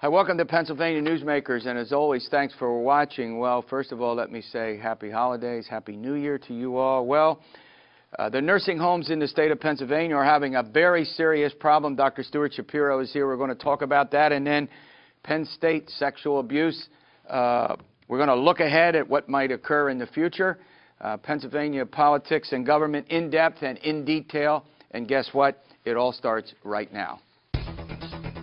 Hi, welcome to Pennsylvania Newsmakers, and as always, thanks for watching. Well, first of all, let me say happy holidays, happy New Year to you all. Well, the nursing homes in the state of Pennsylvania are having a very serious problem. Dr. Stuart Shapiro is here. We're going to talk about that, and then Penn State sexual abuse. We're going to look ahead at what might occur in the future. Pennsylvania politics and government in depth and in detail, and guess what? It all starts right now.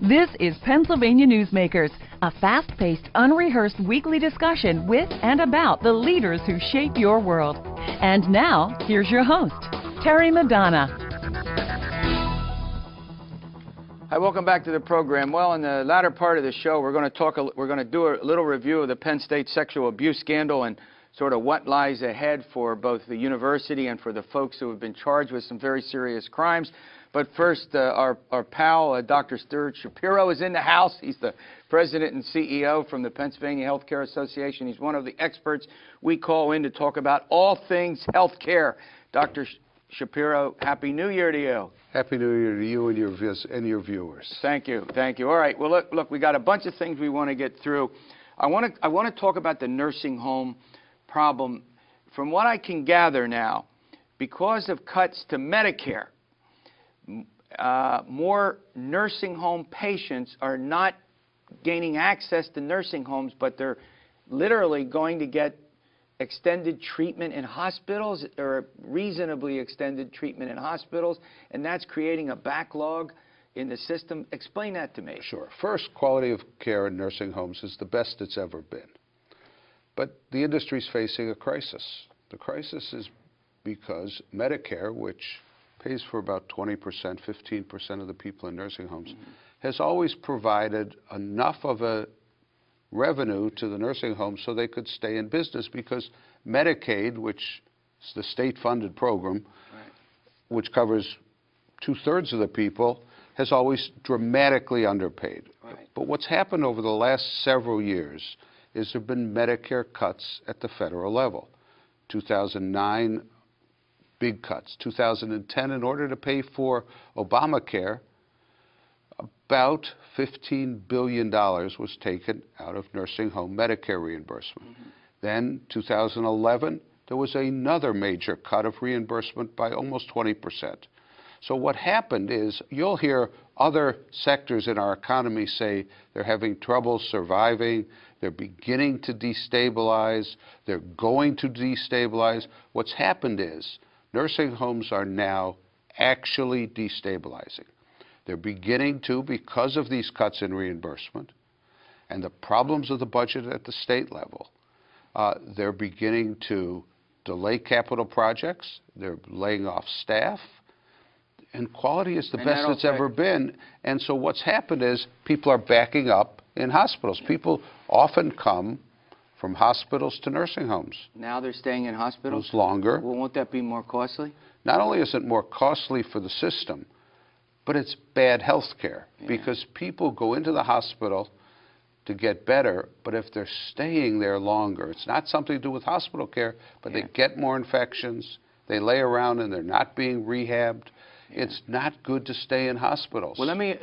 This is Pennsylvania Newsmakers, a fast-paced, unrehearsed weekly discussion with and about the leaders who shape your world. And now, here's your host, Terry Madonna. Hi, welcome back to the program. Well, in the latter part of the show, we're going to do a little review of the Penn State sexual abuse scandal and sort of what lies ahead for both the university and for the folks who have been charged with some very serious crimes. But first, our pal, Dr. Stuart Shapiro, is in the house. He's the president and CEO from the Pennsylvania Healthcare Association. He's one of the experts we call in to talk about all things health care. Dr. Shapiro, Happy New Year to you. Happy New Year to you and your viewers. Thank you. Thank you. All right. Well, look, we got a bunch of things we want to get through. I want to talk about the nursing home problem. From what I can gather now, because of cuts to Medicare, more nursing home patients are not gaining access to nursing homes, but they're literally going to get extended treatment in hospitals, or reasonably extended treatment in hospitals, and that's creating a backlog in the system. Explain that to me. Sure. First, quality of care in nursing homes is the best it's ever been. But the industry's facing a crisis. The crisis is because Medicare, which pays for about 20%, 15% of the people in nursing homes, has always provided enough of a revenue to the nursing homes so they could stay in business, because Medicaid, which is the state-funded program, which covers 2/3 of the people, has always dramatically underpaid. But what's happened over the last several years is there have been Medicare cuts at the federal level. 2009, big cuts. 2010, in order to pay for Obamacare, about $15 billion was taken out of nursing home Medicare reimbursement. Then, 2011, there was another major cut of reimbursement by almost 20%. So what happened is, you'll hear other sectors in our economy say they're having trouble surviving, they're beginning to destabilize, they're going to destabilize. What's happened is, nursing homes are now actually destabilizing. They're beginning to, because of these cuts in reimbursement and the problems of the budget at the state level, they're beginning to delay capital projects, they're laying off staff, and quality is the best it's ever been. And so what's happened is people are backing up in hospitals. People often come from hospitals to nursing homes. Now they're staying in hospitals? Longer. Well, won't that be more costly? Not only is it more costly for the system, but it's bad health care, because people go into the hospital to get better, but if they're staying there longer, it's not something to do with hospital care, but they get more infections, they lay around and they're not being rehabbed. It's not good to stay in hospitals. Well, let me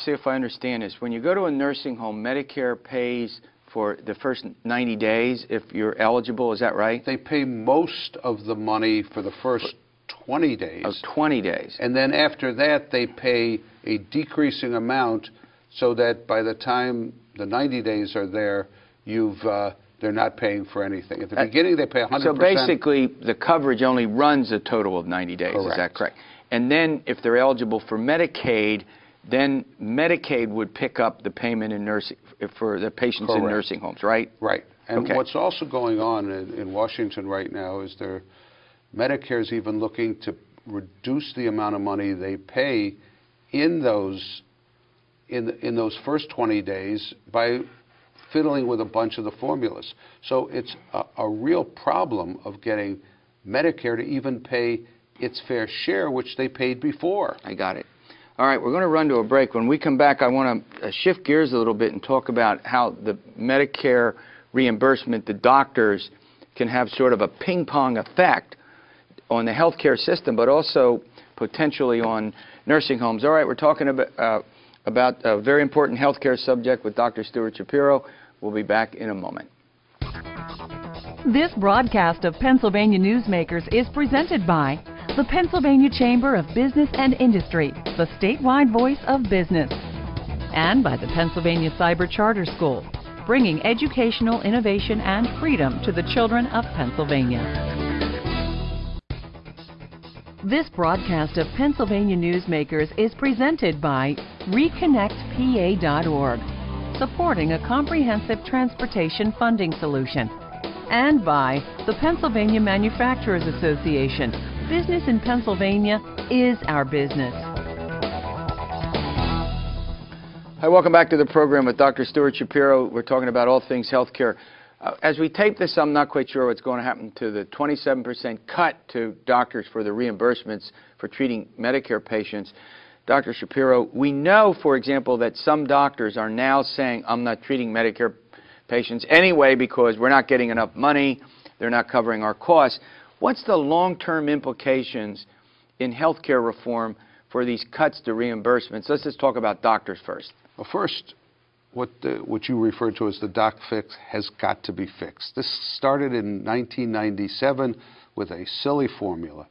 see if I understand this. When you go to a nursing home, Medicare pays for the first 90 days if you're eligible, is that right? They pay most of the money for the first 20 days. Of 20 days. And then after that, they pay a decreasing amount so that by the time the 90 days are there, they're not paying for anything. At the beginning, they pay 100%. So basically, the coverage only runs a total of 90 days. Correct. Is that correct? And then if they're eligible for Medicaid, then Medicaid would pick up the payment in nursing for the patients in nursing homes, right? Right. And what's also going on in Washington right now is Medicare is even looking to reduce the amount of money they pay in those first 20 days by fiddling with a bunch of the formulas. So it's a real problem of getting Medicare to even pay its fair share, which they paid before. I got it. All right, we're going to run to a break. When we come back, I want to shift gears a little bit and talk about how the Medicare reimbursement, the doctors can have sort of a ping-pong effect on the healthcare system, but also potentially on nursing homes. All right, we're talking about about a very important healthcare subject with Dr. Stuart Shapiro. We'll be back in a moment. This broadcast of Pennsylvania Newsmakers is presented by the Pennsylvania Chamber of Business and Industry, the statewide voice of business, and by the Pennsylvania Cyber Charter School, bringing educational innovation and freedom to the children of Pennsylvania. This broadcast of Pennsylvania Newsmakers is presented by ReconnectPA.org, supporting a comprehensive transportation funding solution, and by the Pennsylvania Manufacturers Association. Business in Pennsylvania is our business. Hi, welcome back to the program with Dr. Stuart Shapiro. We're talking about all things healthcare. As we tape this, I'm not quite sure what's going to happen to the 27% cut to doctors for the reimbursements for treating Medicare patients. Dr. Shapiro, we know, for example, that some doctors are now saying, I'm not treating Medicare patients anyway because we're not getting enough money, they're not covering our costs. What's the long-term implications in healthcare reform for these cuts to reimbursements? Let's just talk about doctors first. Well, first, what you refer to as the doc fix has got to be fixed. This started in 1997 with a silly formula.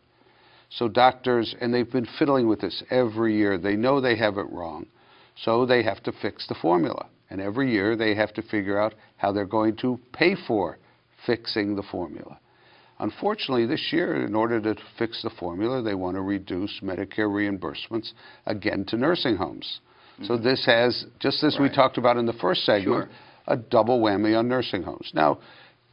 So doctors, and they've been fiddling with this every year, they know they have it wrong, so they have to fix the formula. And every year they have to figure out how they're going to pay for fixing the formula. Unfortunately, this year, in order to fix the formula, they want to reduce Medicare reimbursements again to nursing homes. So this has, just as we talked about in the first segment, a double whammy on nursing homes. Now,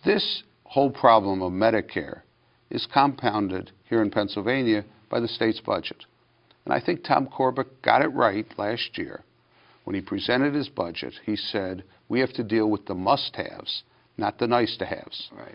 this whole problem of Medicare is compounded here in Pennsylvania by the state's budget. And I think Tom Corbett got it right last year. When he presented his budget, he said, we have to deal with the must-haves, not the nice-to-haves. Right.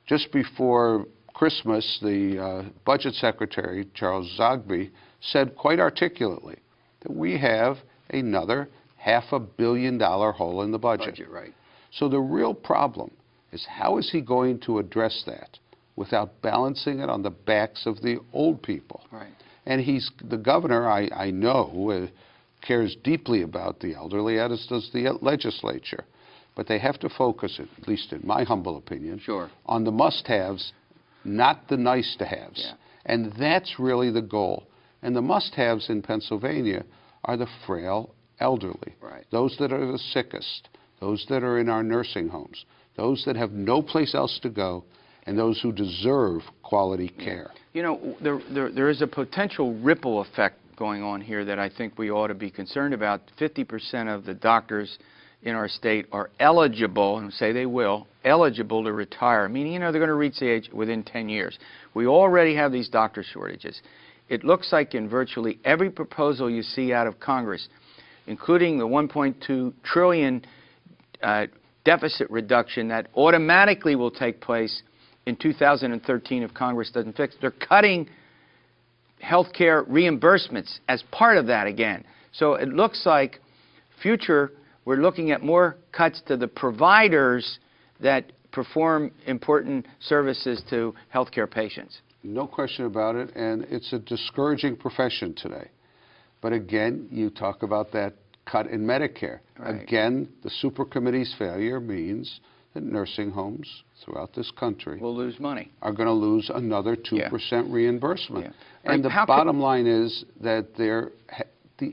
Just before Christmas, the Budget Secretary, Charles Zogby, said quite articulately that we have another $500 million hole in the budget. Right. So the real problem is how is he going to address that without balancing it on the backs of the old people? Right. And the governor, I know, cares deeply about the elderly, as does the legislature. But they have to focus, at least in my humble opinion, on the must-haves, not the nice-to-haves. Yeah. And that's really the goal. And the must-haves in Pennsylvania are the frail elderly, those that are the sickest, those that are in our nursing homes, those that have no place else to go, and those who deserve quality care. You know, there is a potential ripple effect going on here that I think we ought to be concerned about. 50% of the doctors in our state are eligible, and say they will, eligible to retire, meaning, you know, they're going to reach the age within 10 years. We already have these doctor shortages. It looks like in virtually every proposal you see out of Congress, including the $1.2 trillion deficit reduction that automatically will take place in 2013 if Congress doesn't fix it, they're cutting health care reimbursements as part of that again. So it looks like we're looking at more cuts to the providers that perform important services to health care patients. No question about it, and it's a discouraging profession today. But again, you talk about that cut in Medicare. Right. Again, the super committee's failure means that nursing homes throughout this country will lose money. Are going to lose another 2% reimbursement. Yeah. And the bottom line is that the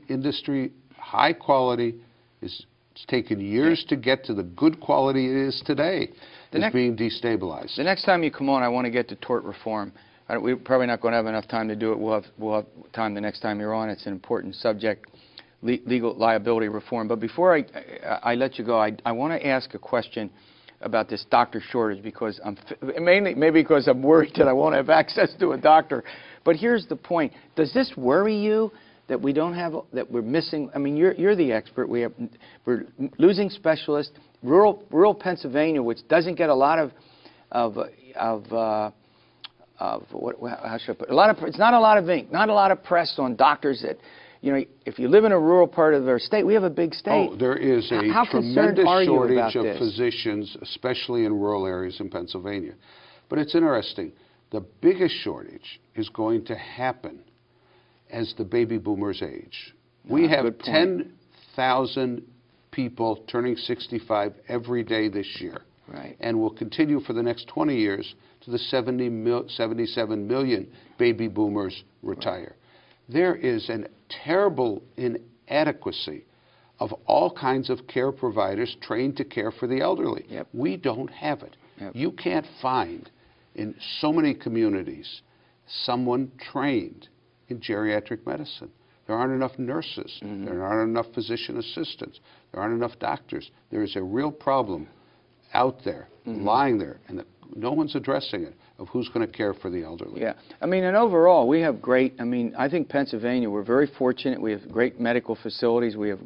industry, high quality, it's taken years to get to the good quality it is today, is being destabilized. The next time you come on, I want to get to tort reform. We're probably not going to have enough time to do it. We'll have time the next time you're on. It's an important subject, legal liability reform. But before I let you go, I want to ask a question about this doctor shortage, because maybe because I'm worried that I won't have access to a doctor. But here's the point. Does this worry you that we don't have, that we're missing? I mean, you're the expert. We're losing specialists. Rural Pennsylvania, which doesn't get a lot how should I put it? It's not a lot of ink, not a lot of press on doctors that, you know, if you live in a rural part of our state, we have a big state. Oh, there is a tremendous shortage of physicians, especially in rural areas in Pennsylvania. But it's interesting. The biggest shortage is going to happen as the baby boomers age. We have 10,000 people turning 65 every day this year. Right. And will continue for the next 20 years to the 77 million baby boomers retire. Right. There is a terrible inadequacy of all kinds of care providers trained to care for the elderly. Yep. We don't have it. Yep. You can't find in so many communities someone trained in geriatric medicine. There aren't enough nurses. Mm-hmm. There aren't enough physician assistants. There aren't enough doctors. There is a real problem out there, mm-hmm. lying there, and no one's addressing it, of who's going to care for the elderly. Yeah. I mean, and overall, we have great, I mean, I think Pennsylvania, we're very fortunate. We have great medical facilities. We have,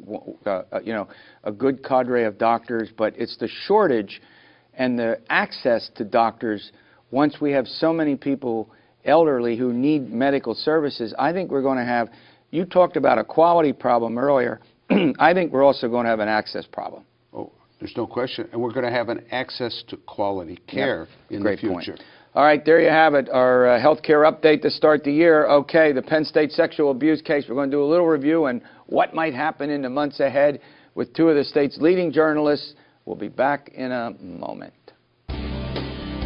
you know, a good cadre of doctors, but it's the shortage and the access to doctors. Once we have so many people, elderly, who need medical services, I think we're going to have, you talked about a quality problem earlier. I think we're also going to have an access problem. Oh, there's no question. And we're going to have an access to quality care in the future. Point. All right, there you have it, our health care update to start the year. Okay, the Penn State sexual abuse case. We're going to do a little review on what might happen in the months ahead with two of the state's leading journalists. We'll be back in a moment.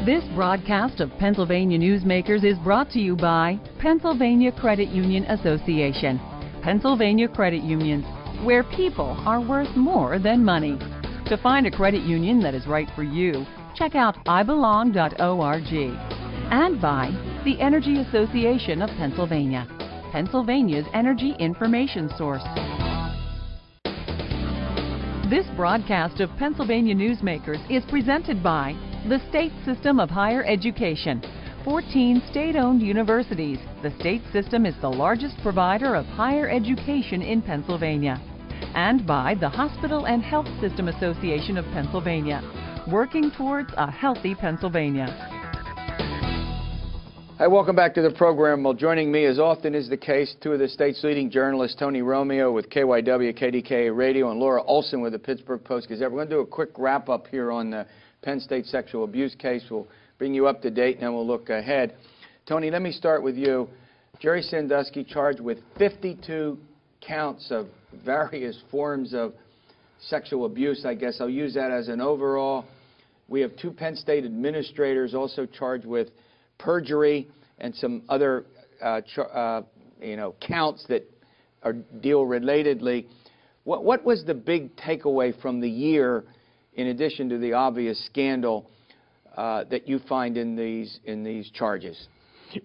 This broadcast of Pennsylvania Newsmakers is brought to you by Pennsylvania Credit Union Association. Pennsylvania Credit Unions, where people are worth more than money. To find a credit union that is right for you, check out ibelong.org. And by the Energy Association of Pennsylvania, Pennsylvania's energy information source. This broadcast of Pennsylvania Newsmakers is presented by the State System of Higher Education. 14 state-owned universities. The state system is the largest provider of higher education in Pennsylvania. And by the Hospital and Health System Association of Pennsylvania, working towards a healthy Pennsylvania. Hi, welcome back to the program. Well, joining me, as often is the case, two of the state's leading journalists, Tony Romeo with KYW-KDKA Radio and Laura Olson with the Pittsburgh Post-Gazette. We're going to do a quick wrap-up here on the Penn State sexual abuse case. We'll bring you up to date, and then we'll look ahead. Tony, let me start with you. Jerry Sandusky charged with 52 counts of various forms of sexual abuse, I guess. I'll use that as an overall. We have two Penn State administrators also charged with perjury and some other counts that deal relatedly. What was the big takeaway from the year, in addition to the obvious scandal, that you find in these charges?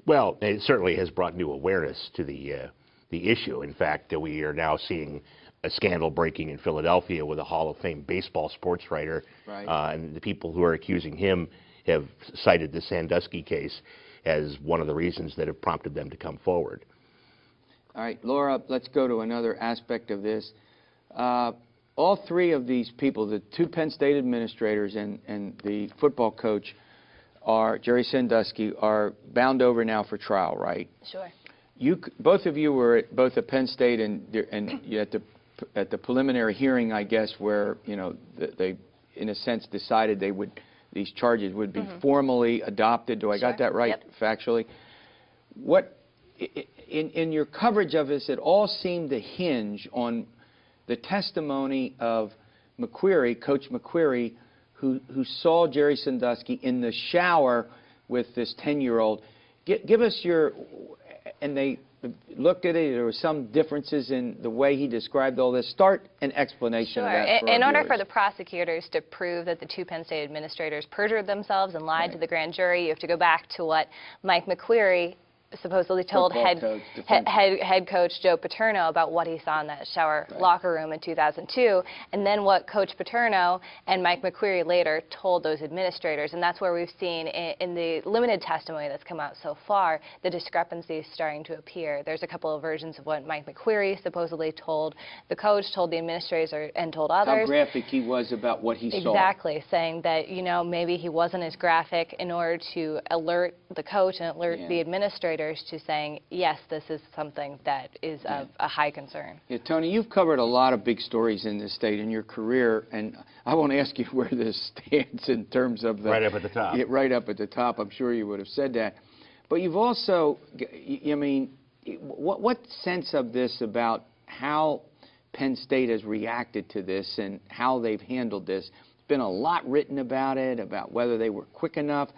Well, it certainly has brought new awareness to the issue. In fact, we are now seeing a scandal breaking in Philadelphia with a Hall of Fame baseball sports writer, right. And the people who are accusing him have cited the Sandusky case as one of the reasons that have prompted them to come forward. All right, Laura, let's go to another aspect of this. All three of these people, the two Penn State administrators and the football coach, Jerry Sandusky, are bound over now for trial, right? Sure. Both of you were at both at Penn State and at the preliminary hearing, I guess, where they, in a sense, decided these charges would be formally adopted. Do I got that right, factually? What in your coverage of this, it all seemed to hinge on the testimony of McQuarrie, Coach McQuarrie, who saw Jerry Sandusky in the shower with this 10-year-old. Give us and they looked at it. There were some differences in the way he described all this. Start an explanation of that for in our order viewers. for the prosecutors to prove that the two Penn State administrators perjured themselves and lied to the grand jury, you have to go back to what Mike McQuarrie supposedly told head coach Joe Paterno about what he saw in that shower locker room in 2002, and then what Coach Paterno and Mike McQuarrie later told those administrators. And that's where we've seen in the limited testimony that's come out so far, the discrepancies starting to appear. There's a couple of versions of what Mike McQuarrie supposedly told the coach, told the administrators, and told others. How graphic he was about what he saw. Exactly, saying that, maybe he wasn't as graphic in order to alert the coach and alert the administrators to saying, yes, this is something that is of a high concern. Yeah, Tony, you've covered a lot of big stories in this state in your career, and I won't ask you where this stands in terms of the... Right up at the top. Right up at the top. I'm sure you would have said that. But you've also, what sense of this about how Penn State has reacted to this and how they've handled this. There's been a lot written about it, about whether they were quick enough.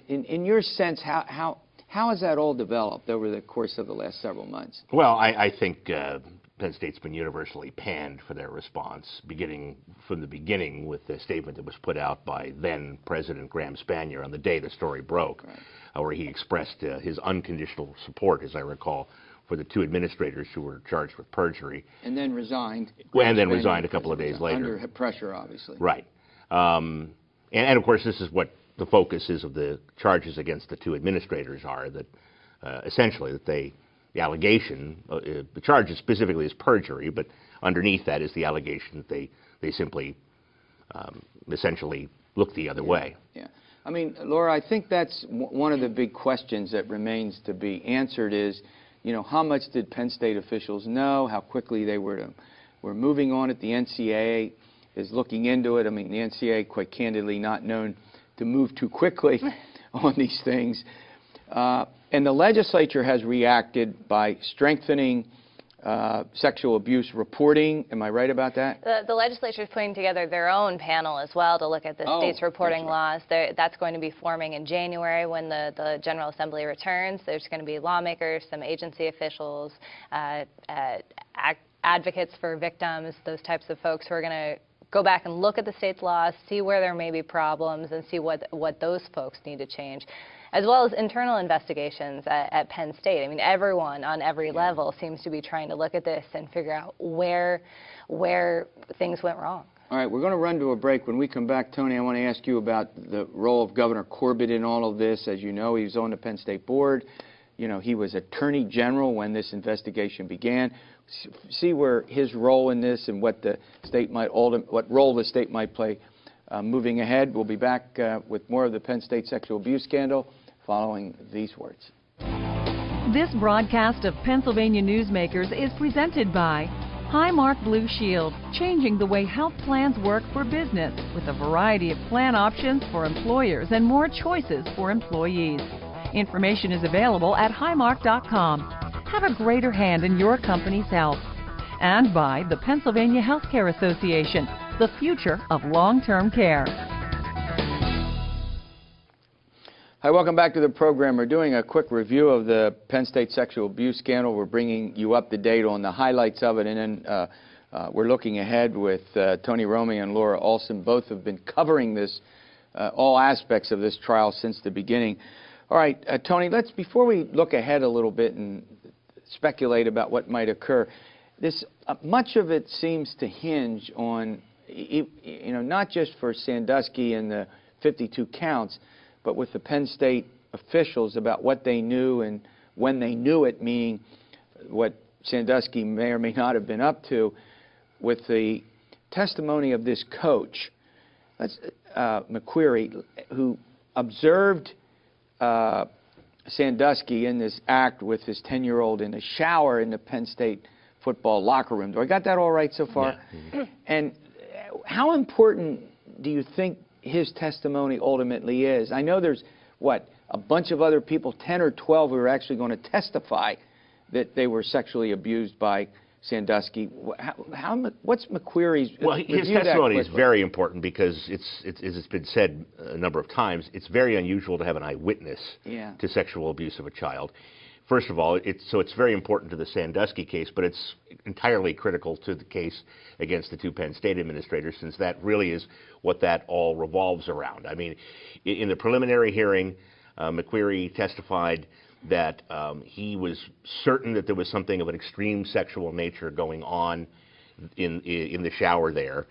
In your sense, how has that all developed over the course of the last several months? Well, I think Penn State's been universally panned for their response, beginning from the beginning with the statement that was put out by then President Graham Spanier on the day the story broke, where he expressed his unconditional support, as I recall, for the two administrators who were charged with perjury. And then resigned. And then resigned a couple of days later. Under pressure, obviously. Right. And of course, this is what the focus is of the charges against the two administrators are, that essentially that the allegation, the charge specifically is perjury, but underneath that is the allegation that they simply essentially looked the other way. Yeah. I mean, Laura, I think that's one of the big questions that remains to be answered is, you know, how much did Penn State officials know, how quickly they were moving on it. The NCAA is looking into it. I mean, the NCAA, quite candidly, not known to move too quickly on these things. And the legislature has reacted by strengthening sexual abuse reporting. Am I right about that? The legislature is putting together their own panel as well to look at the state's reporting laws. That's going to be forming in January when the General Assembly returns. There's going to be lawmakers, some agency officials, advocates for victims, those types of folks who are going to go back and look at the state's laws, see where there may be problems, and see what those folks need to change, as well as internal investigations at Penn State. I mean, everyone on every level seems to be trying to look at this and figure out where things went wrong. All right, we're going to run to a break. When we come back, Tony, I want to ask you about the role of Governor Corbett in all of this. As you know, he was on the Penn State board. You know, he was Attorney General when this investigation began. See where his role in this and what the state might what role the state might play moving ahead. We'll be back with more of the Penn State sexual abuse scandal following these words. This broadcast of Pennsylvania Newsmakers is presented by Highmark Blue Shield, changing the way health plans work for business with a variety of plan options for employers and more choices for employees. Information is available at highmark.com. Have a greater hand in your company's health. And by the Pennsylvania Healthcare Association, the future of long-term care. Hi, welcome back to the program. We're doing a quick review of the Penn State sexual abuse scandal. We're bringing you up to date on the highlights of it, and then we're looking ahead with Tony Romeo and Laura Olson. Both have been covering this, all aspects of this trial since the beginning. All right, Tony, before we look ahead a little bit and speculate about what might occur, much of it seems to hinge on, not just for Sandusky and the 52 counts, but with the Penn State officials about what they knew and when they knew it, meaning what Sandusky may or may not have been up to, with the testimony of this coach, McQuarrie, who observed Sandusky in this act with his 10-year-old in a shower in the Penn State football locker room. Do I got that all right so far? Yeah. And how important do you think his testimony ultimately is? I know there's, a bunch of other people, 10 or 12, who are actually going to testify that they were sexually abused by Sandusky. What's McQuarrie's? Well, his testimony is very important because as it's been said a number of times, it's very unusual to have an eyewitness to sexual abuse of a child. First of all, it's very important to the Sandusky case, but it's entirely critical to the case against the two Penn State administrators, since that really is what that all revolves around. I mean, in the preliminary hearing, McQuarrie testified that he was certain that there was something of an extreme sexual nature going on in the shower there,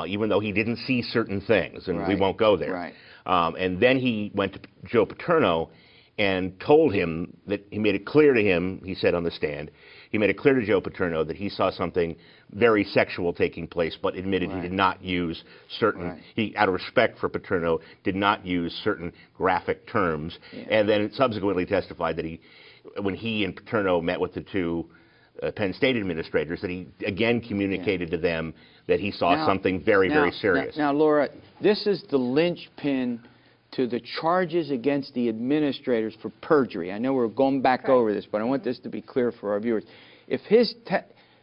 even though he didn't see certain things, and we won't go there. Right. And then he went to Joe Paterno and told him that he made it clear to him, he said on the stand, he made it clear to Joe Paterno that he saw something very sexual taking place, but admitted he did not use certain, he, out of respect for Paterno, did not use certain graphic terms, and then subsequently testified that when he and Paterno met with the two Penn State administrators, that he again communicated to them that he saw something very, very serious. Now, Laura, this is the linchpin to the charges against the administrators for perjury. I know we're going back over this, but I want this to be clear for our viewers. If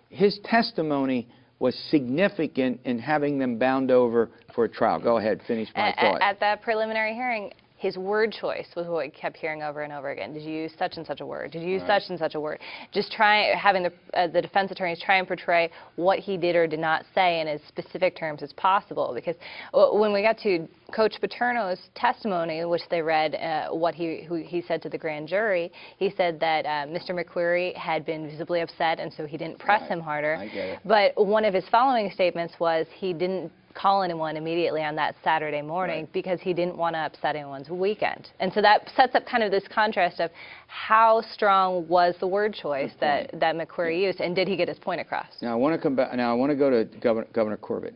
his testimony was significant in having them bound over for a trial. Go ahead, finish my thought. At that preliminary hearing, his word choice was what we kept hearing over and over again. Did you use such and such a word? Did you use such and such a word? Just having the defense attorneys try and portray what he did or did not say in as specific terms as possible. Because when we got to Coach Paterno's testimony, which they read what he said to the grand jury, he said that Mr. McQuarrie had been visibly upset, and so he didn't press him harder. I get it. But one of his following statements was he didn't call anyone immediately on that Saturday morning because he didn't want to upset anyone's weekend. And so that sets up kind of this contrast of how strong was the word choice that McQuarrie used, and did he get his point across? Now I want to come back. Now I want to go to Governor Corbett.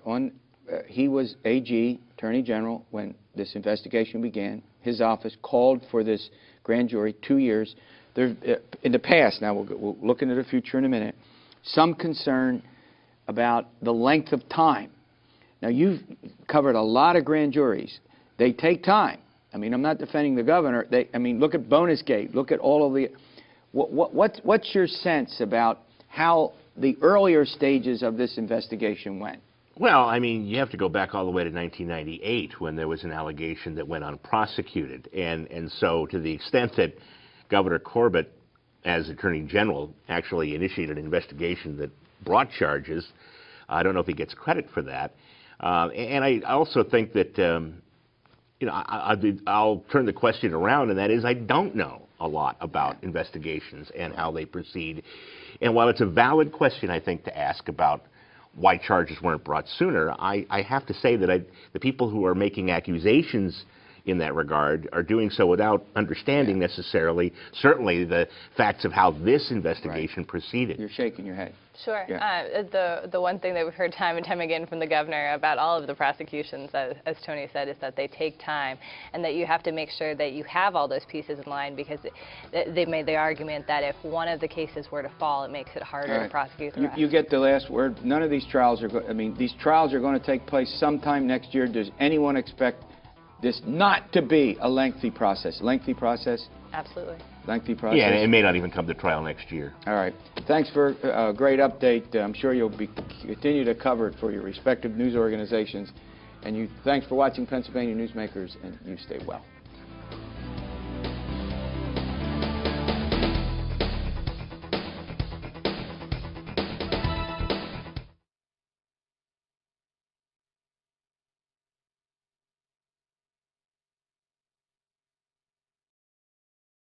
He was AG, Attorney General, when this investigation began. His office called for this grand jury 2 years. There, in the past, now we'll look into the future in a minute, some concern about the length of time. Now, you've covered a lot of grand juries. They take time. I mean, I'm not defending the governor. I mean, look at Bonusgate. Look at all of the... What's your sense about how the earlier stages of this investigation went? Well, I mean, you have to go back all the way to 1998 when there was an allegation that went unprosecuted. And so to the extent that Governor Corbett, as Attorney General, actually initiated an investigation that brought charges, I don't know if he gets credit for that. And I also think that, you know, I'll turn the question around, and that is I don't know a lot about investigations and how they proceed. And while it's a valid question, I think, to ask about why charges weren't brought sooner, I have to say that the people who are making accusations in that regard are doing so without understanding necessarily, certainly, the facts of how this investigation proceeded. You're shaking your head. Sure. Yeah. The one thing that we've heard time and time again from the governor about all of the prosecutions, as Tony said, is that they take time, and that you have to make sure that you have all those pieces in line, because they made the argument that if one of the cases were to fall, it makes it harder to prosecute the rest. You get the last word. None of these trials are I mean, these trials are going to take place sometime next year. Does anyone expect this not to be a lengthy process? Lengthy process? Absolutely. Lengthy process? Yeah, and it may not even come to trial next year. All right. Thanks for a great update. I'm sure you'll continue to cover it for your respective news organizations. And thanks for watching Pennsylvania Newsmakers, and you stay well.